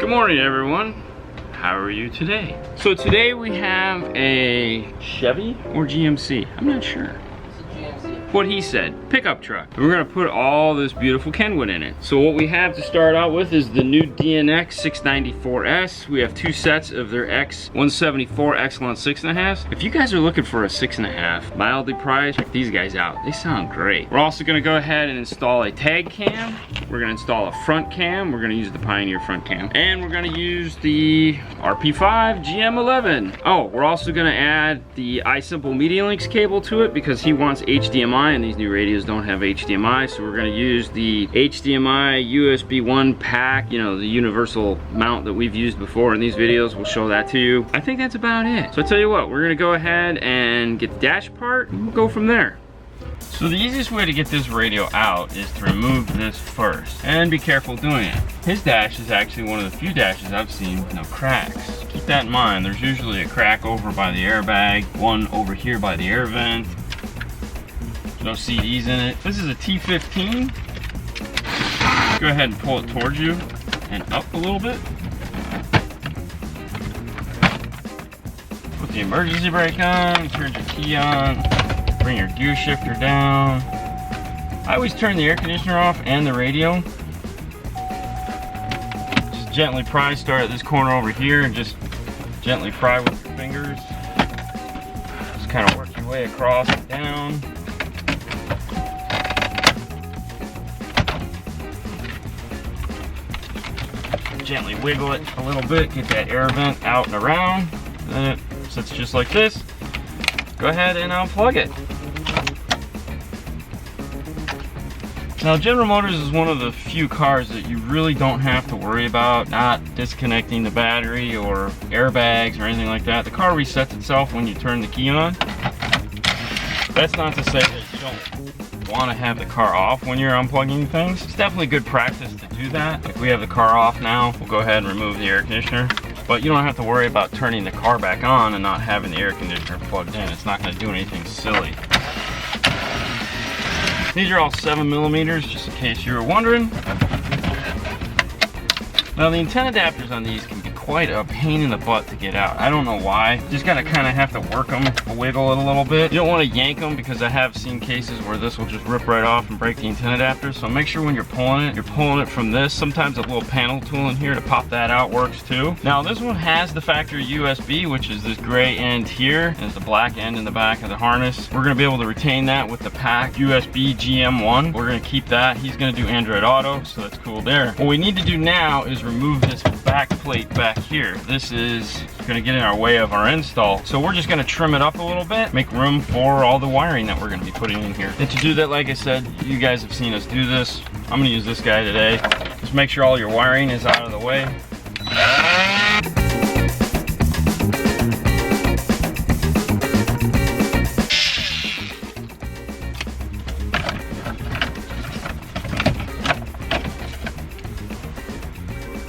Good morning, everyone. How are you today? So today we have a Chevy or GMC. I'm not sure. What he said, pickup truck. And we're gonna put all this beautiful Kenwood in it. So what we have to start out with is the new DNX 694S. We have two sets of their X174 Excellent 6.5s. If you guys are looking for a 6.5, mildly priced, check these guys out. They sound great. We're also gonna go ahead and install a tag cam. We're gonna install a front cam. We're gonna use the Pioneer front cam. And we're gonna use the RP5 GM11. Oh, we're also gonna add the iSimple Media Links cable to it because he wants HDMI. And these new radios don't have HDMI, so we're going to use the HDMI USB 1 pack, you know, the universal mount that we've used before in these videos. We'll show that to you. I think that's about it. So I tell you what, we're going to go ahead and get the dash part and we'll go from there. So the easiest way to get this radio out is to remove this first, and be careful doing it. His dash is actually one of the few dashes I've seen with no cracks. Keep that in mind. There's usually a crack over by the airbag, one over here by the air vent. No CDs in it. This is a T15. Go ahead and pull it towards you and up a little bit. Put the emergency brake on, turn your key on, bring your gear shifter down. I always turn the air conditioner off and the radio. Just gently pry, start at this corner over here and just gently pry with your fingers. Just kind of work your way across and down. Gently wiggle it a little bit, get that air vent out and around. Then it sits just like this. Go ahead and unplug it. Now General Motors is one of the few cars that you really don't have to worry about not disconnecting the battery or airbags or anything like that. The car resets itself when you turn the key on. That's not to say that you don't want to have the car off when you're unplugging things. It's definitely good practice to do that. Like we have the car off now, we'll go ahead and remove the air conditioner. But you don't have to worry about turning the car back on and not having the air conditioner plugged in. It's not going to do anything silly. These are all 7mm, just in case you were wondering. Now the antenna adapters on these can be quite a pain in the butt to get out. I don't know why. Just gotta kind of have to work them, wiggle it a little bit. You don't want to yank them because I have seen cases where this will just rip right off and break the antenna adapter. So make sure when you're pulling it from this. Sometimes a little panel tool in here to pop that out works too. Now this one has the factory USB, which is this gray end here, and it's the black end in the back of the harness. We're gonna be able to retain that with the pack USB GM1. We're gonna keep that. He's gonna do Android Auto, so that's cool there. What we need to do now is remove this back plate back here. This is gonna get in our way of our install. So we're just gonna trim it up a little bit, make room for all the wiring that we're gonna be putting in here. And to do that, like I said, you guys have seen us do this. I'm gonna use this guy today. Just make sure all your wiring is out of the way.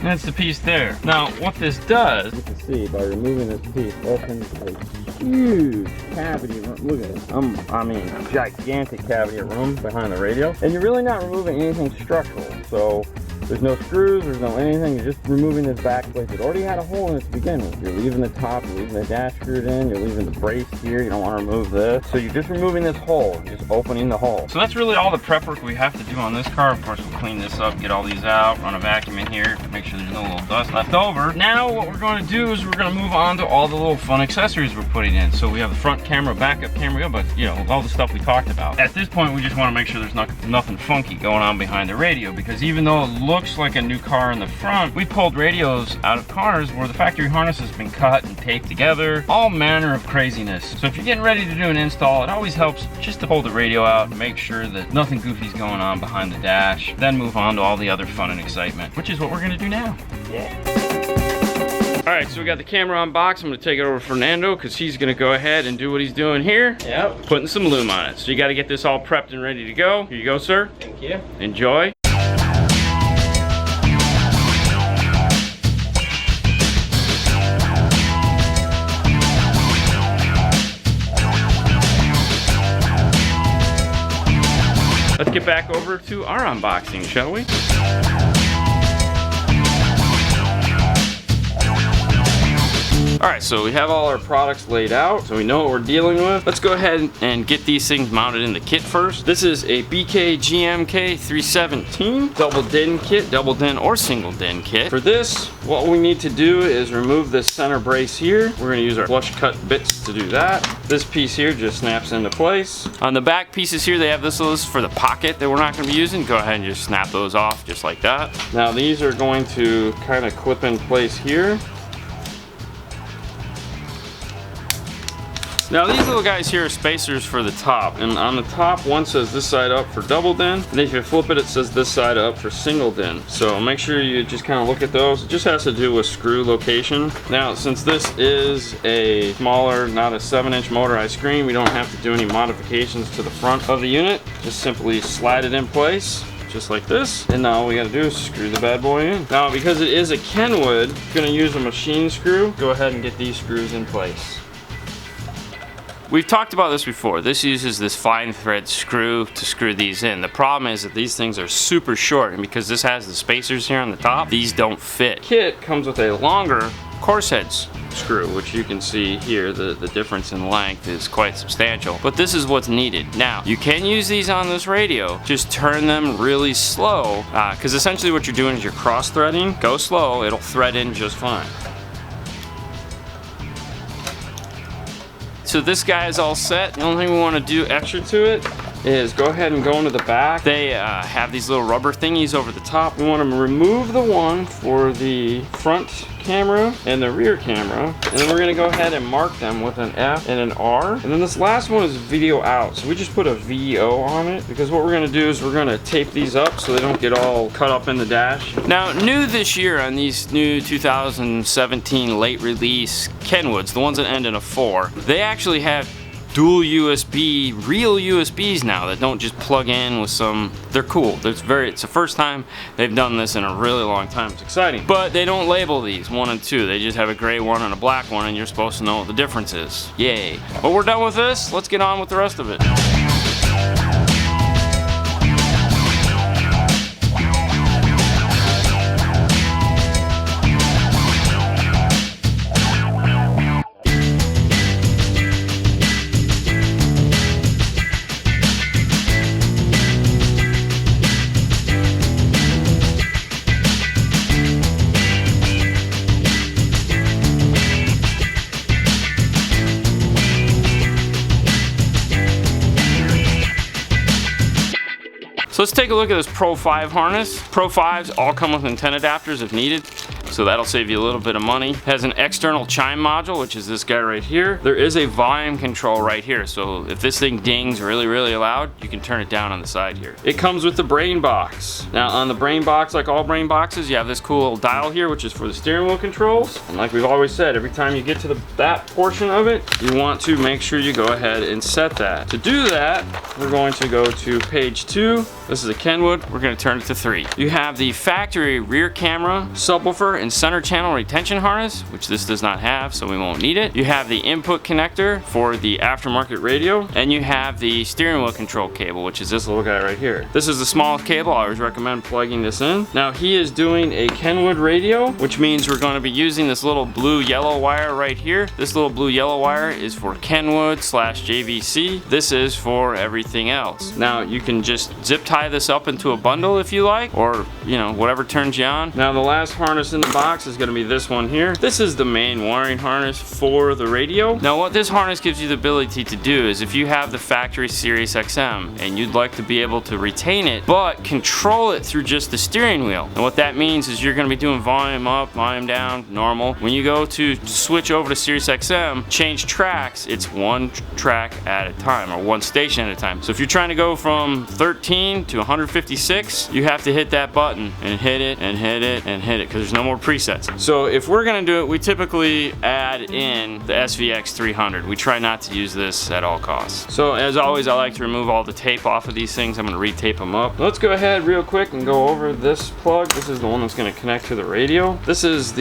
That's the piece there. Now, what this does, you can see by removing this piece, opens a huge cavity room. Look at this. I mean, gigantic cavity room behind the radio. And you're really not removing anything structural. So there's no screws, there's no anything. You're just removing this back plate. It already had a hole in it to begin with. You're leaving the top, you're leaving the dash screwed in, you're leaving the brace here. You don't want to remove this. So you're just removing this hole, just opening the hole. So that's really all the prep work we have to do on this car. Of course, we'll clean this up, get all these out, run a vacuum in here, make sure there's no little dust left over. Now what we're going to do is we're going to move on to all the little fun accessories we're putting in. So we have the front camera, backup camera, but you know, all the stuff we talked about. At this point, we just want to make sure there's nothing funky going on behind the radio, because even though it looks like a new car in the front, we pulled radios out of cars where the factory harness has been cut and taped together, all manner of craziness. So if you're getting ready to do an install, it always helps just to pull the radio out and make sure that nothing goofy's going on behind the dash, then move on to all the other fun and excitement, which is what we're going to do now. Yeah. All right, so we got the camera on box. I'm going to take it over to Fernando because he's going to go ahead and do what he's doing here. Yep. Putting some lume on it. So you got to get this all prepped and ready to go. Here you go, sir. Thank you. Enjoy. Let's get back over to our unboxing, shall we? Alright, so we have all our products laid out, so we know what we're dealing with. Let's go ahead and get these things mounted in the kit first. This is a BK GMK 317 double DIN kit, double DIN or single DIN kit. For this, what we need to do is remove this center brace here. We're going to use our flush cut bits to do that. This piece here just snaps into place. On the back pieces here, they have this for the pocket that we're not going to be using. Go ahead and just snap those off just like that. Now these are going to kind of clip in place here. Now these little guys here are spacers for the top, and on the top one says this side up for double DIN, and if you flip it, it says this side up for single DIN. So make sure you just kind of look at those. It just has to do with screw location. Now since this is a smaller, not a 7-inch motorized screen, we don't have to do any modifications to the front of the unit. Just simply slide it in place, just like this, and now all we gotta do is screw the bad boy in. Now because it is a Kenwood, I'm gonna use a machine screw. Go ahead and get these screws in place. We've talked about this before. This uses this fine thread screw to screw these in. The problem is that these things are super short, and because this has the spacers here on the top, these don't fit. Kit comes with a longer coarse heads screw, which you can see here, the difference in length is quite substantial, but this is what's needed. Now you can use these on this radio, just turn them really slow, because essentially what you're doing is you're cross threading. Go slow, it'll thread in just fine. So this guy is all set. The only thing we want to do extra to it is go ahead and go into the back. They have these little rubber thingies over the top. We want to remove the one for the front camera and the rear camera, and then we're going to go ahead and mark them with an F and an R, and then this last one is video out, so we just put a VO on it, because what we're going to do is we're going to tape these up so they don't get all cut up in the dash. Now new this year on these new 2017 late release Kenwoods, the ones that end in a 4, they actually have dual USB, real USBs now that don't just plug in with some. They're cool. It's the first time they've done this in a really long time. It's exciting. But they don't label these 1 and 2. They just have a gray one and a black one, and you're supposed to know what the difference is. Yay. But we're done with this. Let's get on with the rest of it. So let's take a look at this Pro 5 harness. Pro 5s all come with antenna adapters if needed, so that'll save you a little bit of money. It has an external chime module, which is this guy right here. There is a volume control right here, so if this thing dings really, really loud, you can turn it down on the side here. It comes with the brain box. Now on the brain box, like all brain boxes, you have this cool little dial here, which is for the steering wheel controls. And like we've always said, every time you get to that portion of it, you want to make sure you go ahead and set that. To do that, we're going to go to page 2. This is a Kenwood. We're going to turn it to 3. You have the factory rear camera, subwoofer, and center channel retention harness, which this does not have, so we won't need it. You have the input connector for the aftermarket radio, and you have the steering wheel control cable, which is this little guy right here. This is the smallest cable. I always recommend plugging this in. Now he is doing a Kenwood radio, which means we're going to be using this little blue-yellow wire right here. This little blue-yellow wire is for Kenwood/JVC. This is for everything else. Now you can just zip tie this up into a bundle if you like, or you know, whatever turns you on. Now the last harness in the box is going to be this one here. This is the main wiring harness for the radio. Now what this harness gives you the ability to do is if you have the factory Sirius XM and you'd like to be able to retain it but control it through just the steering wheel, and what that means is you're going to be doing volume up, volume down, normal. When you go to switch over to Sirius XM, change tracks, it's one track at a time, or one station at a time. So if you're trying to go from 13 to 156, you have to hit that button and hit it and hit it and hit it, because there's no more presets. So if we're gonna do it, we typically add in the SVX 300. We try not to use this at all costs. So as always, I like to remove all the tape off of these things. I'm gonna re-tape them up. Let's go ahead real quick and go over this plug. This is the one that's gonna connect to the radio. This is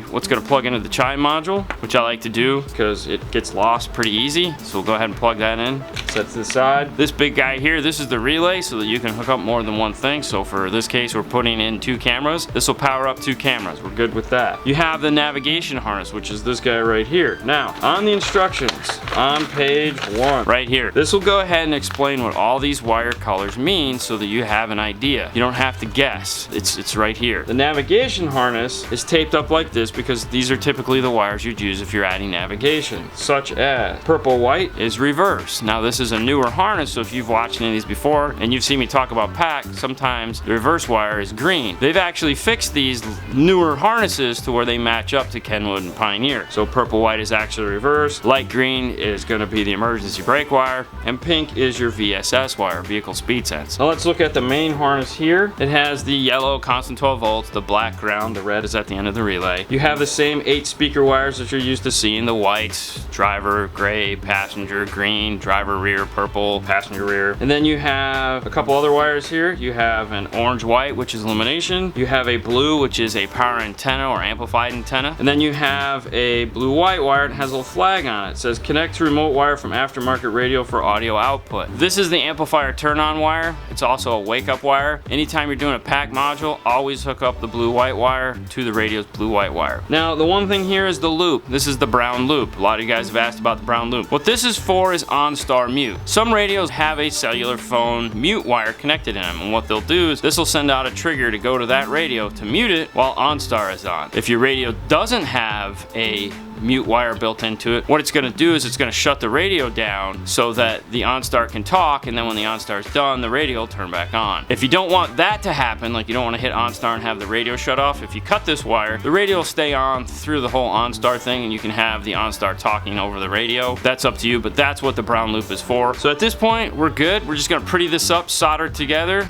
what's gonna plug into the chime module, which I like to do because it gets lost pretty easy. So we'll go ahead and plug that in. Set to the side. This big guy here, this is the relay so that you can hook hook up more than one thing. So for this case, we're putting in 2 cameras. This will power up 2 cameras. We're good with that. You have the navigation harness, which is this guy right here. Now, on the instructions, on page 1, right here, this will go ahead and explain what all these wire colors mean so that you have an idea. You don't have to guess. It's right here. The navigation harness is taped up like this because these are typically the wires you'd use if you're adding navigation, such as purple white is reverse. Now this is a newer harness, so if you've watched any of these before and you've seen me talk about pack, sometimes the reverse wire is green. They've actually fixed these newer harnesses to where they match up to Kenwood and Pioneer. So purple white is actually reverse, light green is going to be the emergency brake wire, and pink is your VSS wire, vehicle speed sense. Now let's look at the main harness here. It has the yellow constant 12 volts, the black ground, the red is at the end of the relay. You have the same 8 speaker wires that you're used to seeing, the white, driver, gray, passenger, green, driver rear, purple, passenger rear. And then you have a couple other wires here. You have an orange white, which is illumination. You have a blue, which is a power antenna or amplified antenna. And then you have a blue white wire that has a little flag on it. It says connect to remote wire from aftermarket radio for audio output. This is the amplifier turn on wire. It's also a wake up wire. Anytime you're doing a pack module, always hook up the blue white wire to the radio's blue white wire. Now the one thing here is the loop. This is the brown loop. A lot of you guys have asked about the brown loop. What this is for is OnStar mute. Some radios have a cellular phone mute wire connected in them, and what they'll do is this will send out a trigger to go to that radio to mute it while OnStar is on. If your radio doesn't have a mute wire built into it, what it's going to do is it's going to shut the radio down so that the OnStar can talk, and then when the OnStar is done, the radio will turn back on. If you don't want that to happen, like you don't want to hit OnStar and have the radio shut off, if you cut this wire, the radio will stay on through the whole OnStar thing, and you can have the OnStar talking over the radio. That's up to you, but that's what the brown loop is for. So at this point, we're good. We're just going to pretty this up, solder it together.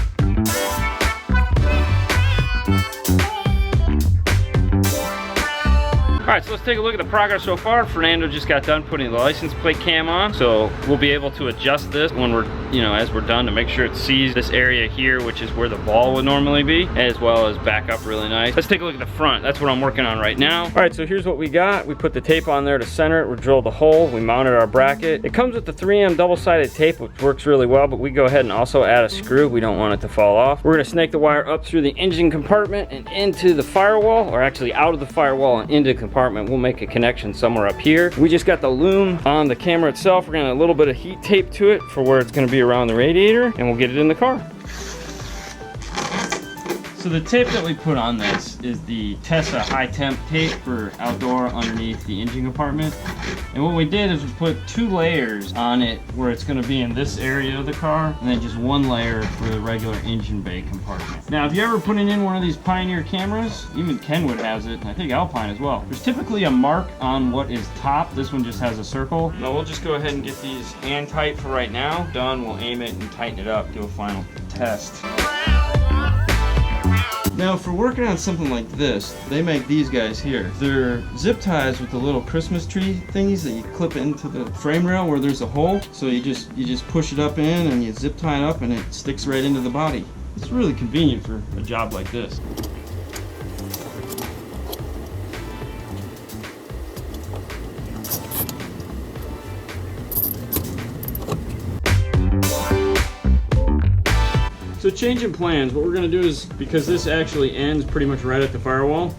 Alright, so let's take a look at the progress so far. Fernando just got done putting the license plate cam on, so we'll be able to adjust this when we're, as we're done, to make sure it sees this area here, which is where the ball would normally be, as well as back up really nice. Let's take a look at the front. That's what I'm working on right now. Alright, so here's what we got. We put the tape on there to center it. We drilled the hole. We mounted our bracket. It comes with the 3M double-sided tape, which works really well, but we go ahead and also add a screw. We don't want it to fall off. We're going to snake the wire up through the engine compartment and into the firewall, or actually out of the firewall and into the compartment. We'll make a connection somewhere up here. We just got the loom on the camera itself. We're gonna add a little bit of heat tape to it for where it's gonna be around the radiator, and we'll get it in the car. So the tape that we put on this is the Tessa high temp tape for outdoor underneath the engine compartment. And what we did is we put 2 layers on it where it's going to be in this area of the car, and then just 1 layer for the regular engine bay compartment. Now if you're ever putting in one of these Pioneer cameras, even Kenwood has it, and I think Alpine as well, there's typically a mark on what is top. This one just has a circle. Now we'll just go ahead and get these hand tight for right now. Done, we'll aim it and tighten it up, do a final test. Now for working on something like this, they make these guys here. They're zip ties with the little Christmas tree thingies that you clip into the frame rail where there's a hole. So you just push it up in and you zip tie it up and it sticks right into the body. It's really convenient for a job like this. So changing plans, what we're going to do is, because this actually ends pretty much right at the firewall,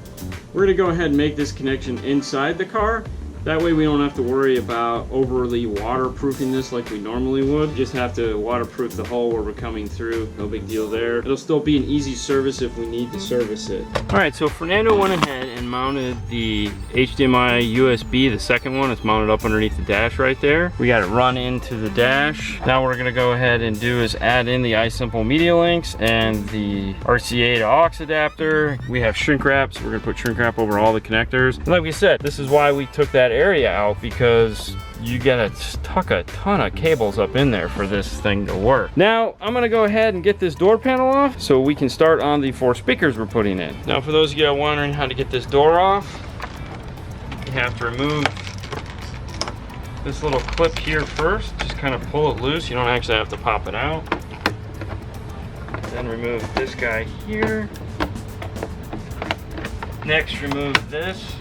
we're going to go ahead and make this connection inside the car. That way we don't have to worry about overly waterproofing this like we normally would. Just have to waterproof the hole where we're coming through. No big deal there. It'll still be an easy service if we need to service it. Alright, so Fernando went ahead and mounted the HDMI USB, the second one. It's mounted up underneath the dash right there. We got it run into the dash. Now what we're going to go ahead and do is add in the iSimple media links and the RCA to aux adapter. We have shrink wrap, so we're going to put shrink wrap over all the connectors. And like we said, this is why we took that area out, because you gotta tuck a ton of cables up in there for this thing to work. Now I'm gonna go ahead and get this door panel off so we can start on the 4 speakers we're putting in. Now for those of you that are wondering how to get this door off, you have to remove this little clip here first. Just kind of pull it loose. You don't actually have to pop it out. Then remove this guy here. Next remove this.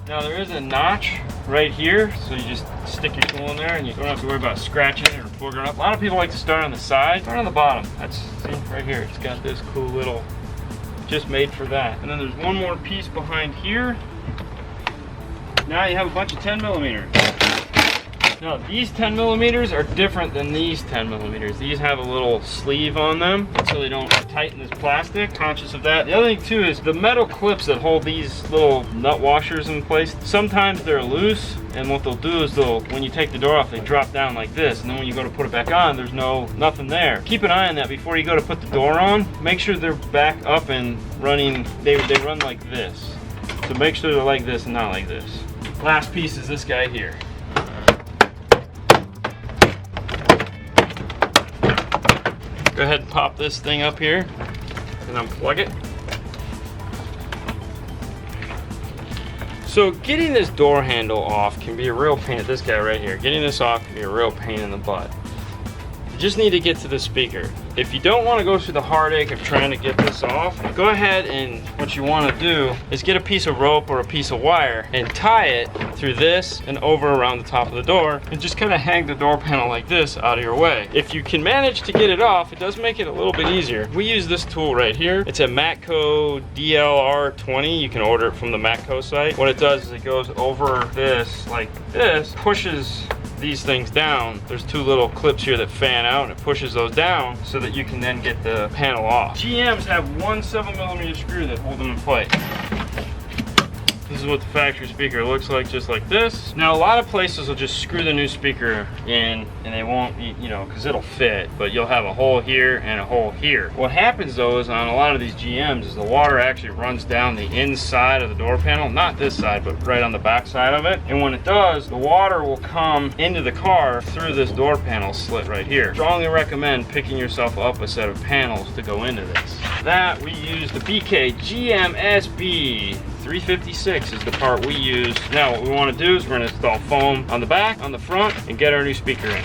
Now there is a notch right here, so you just stick your tool in there and you don't have to worry about scratching it or boogering up. A lot of people like to start on the side, start on the bottom. That's, see, right here, it's got this cool little, just made for that. And then there's one more piece behind here. Now you have a bunch of 10 millimeters. Now these 10 millimeters are different than these 10 millimeters. These have a little sleeve on them so they don't tighten this plastic. Conscious of that. The other thing too is the metal clips that hold these little nut washers in place. Sometimes they're loose, and what they'll do is when you take the door off, they drop down like this, and then when you go to put it back on, there's nothing there. Keep an eye on that before you go to put the door on. Make sure they're back up and running. They run like this. So make sure they're like this and not like this. Last piece is this guy here. Go ahead and pop this thing up here and unplug it. So getting this door handle off can be a real pain. This guy right here, getting this off can be a real pain in the butt. You just need to get to the speaker. If you don't want to go through the heartache of trying to get this off, go ahead and what you want to do is get a piece of rope or a piece of wire and tie it through this and over around the top of the door and just kind of hang the door panel like this out of your way. If you can manage to get it off, it does make it a little bit easier. We use this tool right here. It's a Matco DLR20. You can order it from the Matco site. What it does is it goes over this like this, pushes these things down. There's two little clips here that fan out, and it pushes those down so that you can then get the panel off. GMs have one 7mm screw that hold them in place. This is what the factory speaker looks like, just like this. Now a lot of places will just screw the new speaker in and they won't, you know, because it'll fit, but you'll have a hole here and a hole here. What happens though is on a lot of these GMs is the water actually runs down the inside of the door panel, not this side, but right on the back side of it. And when it does, the water will come into the car through this door panel slit right here. Strongly recommend picking yourself up a set of panels to go into this. That we use the BK GMSB 356 is the part we use. Now what we want to do is we're going to install foam on the back, on the front, and get our new speaker in.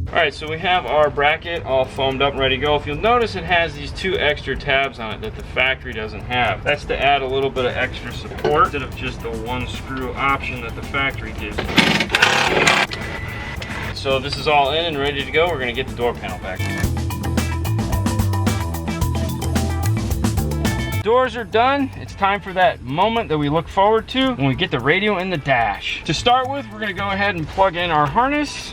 Alright, so we have our bracket all foamed up and ready to go. If you'll notice, it has these two extra tabs on it that the factory doesn't have. That's to add a little bit of extra support instead of just the one screw option that the factory gives you. So this is all in and ready to go. We're going to get the door panel back. Doors are done. It's time for that moment that we look forward to when we get the radio in the dash. To start with, we're going to go ahead and plug in our harness.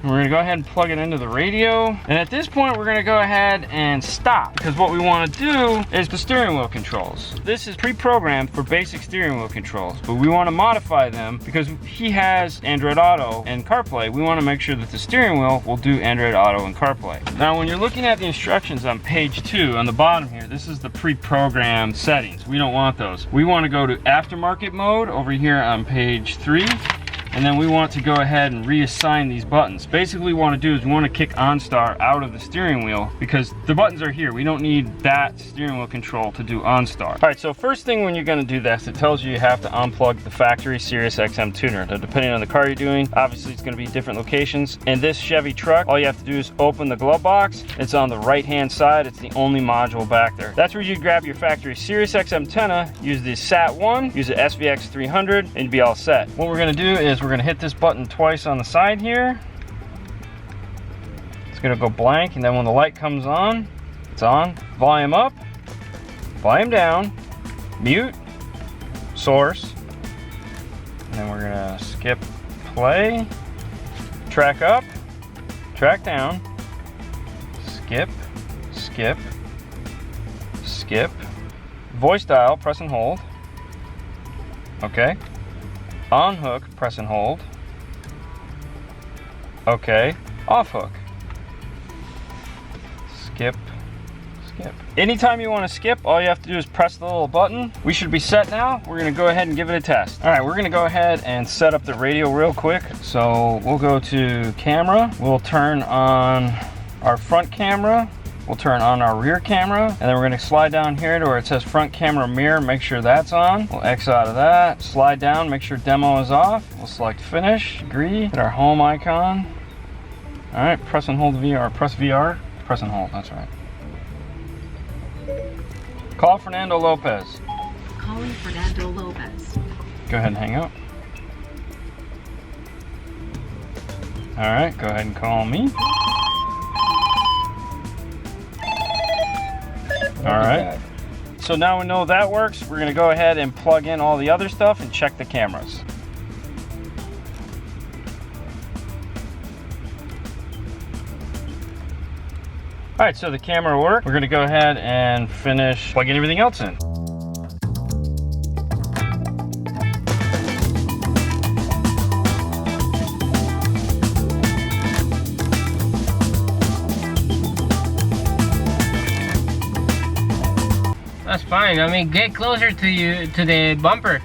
We're going to go ahead and plug it into the radio. And at this point, we're going to go ahead and stop, because what we want to do is the steering wheel controls. This is pre-programmed for basic steering wheel controls, but we want to modify them because he has Android Auto and CarPlay. We want to make sure that the steering wheel will do Android Auto and CarPlay. Now, when you're looking at the instructions on page 2 on the bottom here, this is the pre-programmed settings. We don't want those. We want to go to aftermarket mode over here on page 3. And then we want to go ahead and reassign these buttons. Basically what we want to do is we want to kick OnStar out of the steering wheel because the buttons are here. We don't need that steering wheel control to do OnStar. All right, so first thing when you're going to do this, it tells you have to unplug the factory Sirius XM tuner. Now, depending on the car you're doing, obviously it's going to be different locations. In this Chevy truck, all you have to do is open the glove box. It's on the right-hand side. It's the only module back there. That's where you grab your factory Sirius XM antenna, use the SAT1, use the SVX 300, and be all set. What we're going to do is we're going to hit this button twice on the side here. It's going to go blank, and then when the light comes on, it's on. Volume up, volume down, mute, source, and then we're going to skip play, track up, track down, skip, skip, skip, voice dial, press and hold. Okay. On hook, press and hold. Okay. Off hook. Skip, skip. Anytime you want to skip, all you have to do is press the little button. We should be set now. We're going to go ahead and give it a test. All right, we're going to go ahead and set up the radio real quick. So we'll go to camera. We'll turn on our front camera. We'll turn on our rear camera, and then we're gonna slide down here to where it says front camera mirror, make sure that's on. We'll X out of that, slide down, make sure demo is off. We'll select finish, agree, hit our home icon. All right, press and hold VR, press VR, press and hold, that's right. Call Fernando Lopez. calling Fernando Lopez. Go ahead and hang up. All right, go ahead and call me. All right. So now we know that works. We're gonna go ahead and plug in all the other stuff and check the cameras. All right, so the camera worked. We're gonna go ahead and finish plugging everything else in. That's fine. I mean, get closer to you, to the bumper.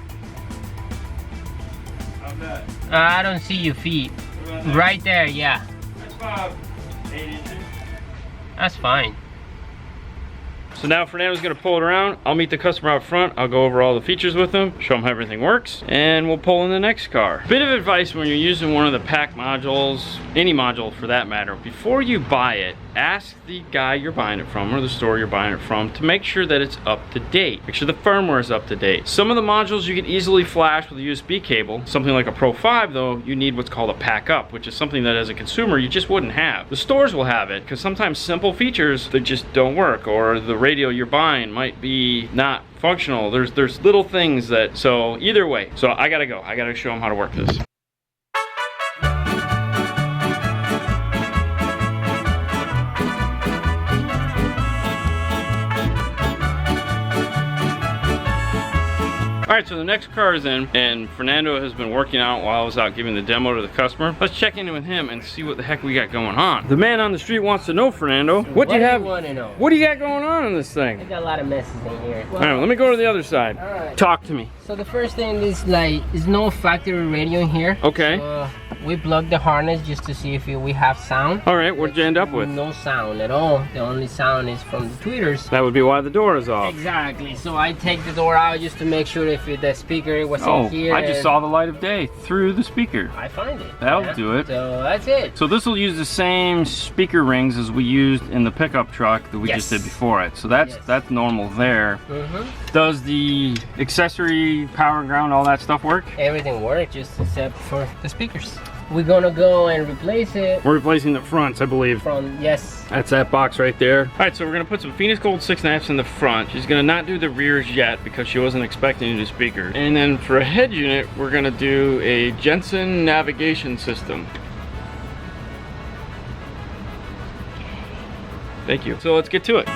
How's that? I don't see your feet. Right there, yeah. That's about 8 inches. That's fine. So now Fernando's gonna pull it around. I'll meet the customer out front. I'll go over all the features with them, show them how everything works, and we'll pull in the next car. Bit of advice when you're using one of the pack modules, any module for that matter, before you buy it, ask the guy you're buying it from or the store you're buying it from to make sure that it's up to date. Make sure the firmware is up to date. Some of the modules you can easily flash with a USB cable. Something like a Pro 5 though, you need what's called a pack up, which is something that as a consumer you just wouldn't have. The stores will have it because sometimes simple features that just don't work, or the radio you're buying might be not functional. There's little things that, so either way. So I gotta go. I gotta show them how to work this. All right, so the next car is in, and Fernando has been working out while I was out giving the demo to the customer. Let's check in with him and see what the heck we got going on. The man on the street wants to know, Fernando, what do you have? Want to know? What do you got going on in this thing? I got a lot of messes in here. All right, let me go to the other side. All right. Talk to me. So the first thing is is no factory radio in here. Okay. So we plugged the harness just to see if we have sound. All right, what did you end up with? No sound at all. The only sound is from the tweeters. That would be why the door is off. Exactly. So I take the door out just to make sure if the speaker was in here. I just saw the light of day through the speaker. I find it. That'll do it. So that's it. So this will use the same speaker rings as we used in the pickup truck that we just did before it. So that's normal there. Does the accessory, power and ground, all that stuff work? Everything works, just except for the speakers. We're gonna go and replace it. We're replacing the fronts, I believe. Yes. That's that box right there. All right, so we're gonna put some Phoenix Gold 6.5s in the front. She's gonna not do the rears yet because she wasn't expecting to do speakers. And then for a head unit, we're gonna do a Jensen navigation system. Thank you. So let's get to it.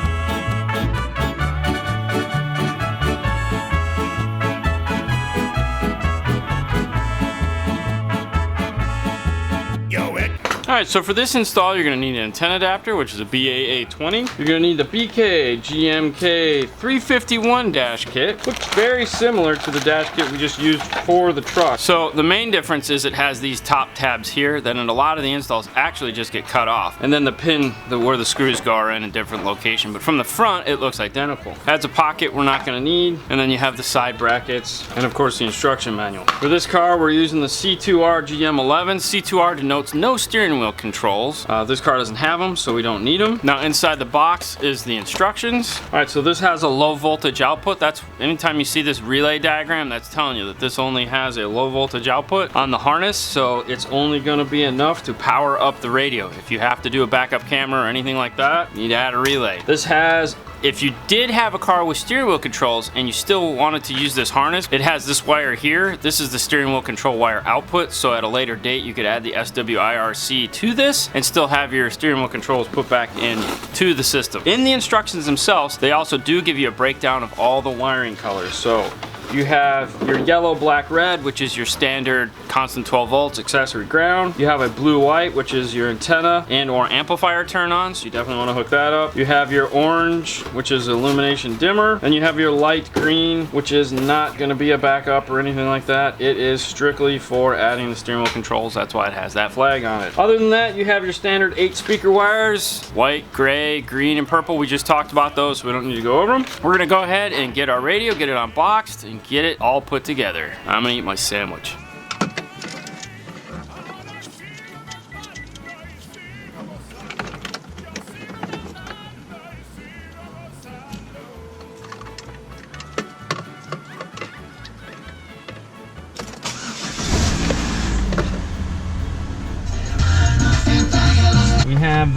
Alright, so for this install, you're going to need an antenna adapter, which is a BAA20. You're going to need the BK GMK 351 dash kit. Looks very similar to the dash kit we just used for the truck. So the main difference is it has these top tabs here that in a lot of the installs actually just get cut off. And then the pin where the screws go are in a different location. But from the front, it looks identical. Adds a pocket we're not going to need. And then you have the side brackets and of course the instruction manual. For this car, we're using the C2R GM11. C2R denotes no steering wheel controls. This car doesn't have them, so we don't need them. Now inside the box is the instructions. All right, so this has a low voltage output. That's anytime you see this relay diagram, that's telling you that this only has a low voltage output on the harness, so it's only going to be enough to power up the radio. If you have to do a backup camera or anything like that, you need to add a relay. This has, if you did have a car with steering wheel controls and you still wanted to use this harness, it has this wire here. This is the steering wheel control wire output, so at a later date you could add the SWIRC to this and still have your steering wheel controls put back into the system. In the instructions themselves, they also do give you a breakdown of all the wiring colors. So you have your yellow, black, red, which is your standard constant 12 volts accessory ground. You have a blue, white, which is your antenna and or amplifier turn on, so you definitely want to hook that up. You have your orange, which is illumination dimmer, and you have your light green, which is not going to be a backup or anything like that. It is strictly for adding the steering wheel controls. That's why it has that flag on it. Other than that, you have your standard 8 speaker wires, white, gray, green, and purple. We just talked about those, so we don't need to go over them. We're going to go ahead and get our radio, get it unboxed, and get it all put together. I'm gonna eat my sandwich.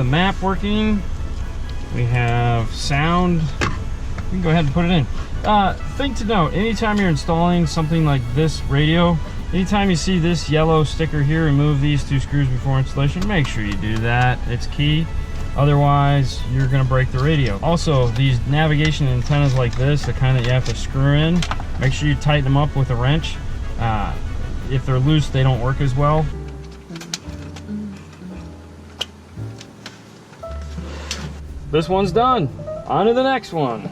the map working. We have sound. We can go ahead and put it in. Thing to note, anytime you're installing something like this radio, anytime you see this yellow sticker here, remove these 2 screws before installation. Make sure you do that. It's key. Otherwise, you're gonna break the radio. Also, these navigation antennas like this, the kind that you have to screw in, make sure you tighten them up with a wrench. If they're loose, they don't work as well. This one's done. On to the next one.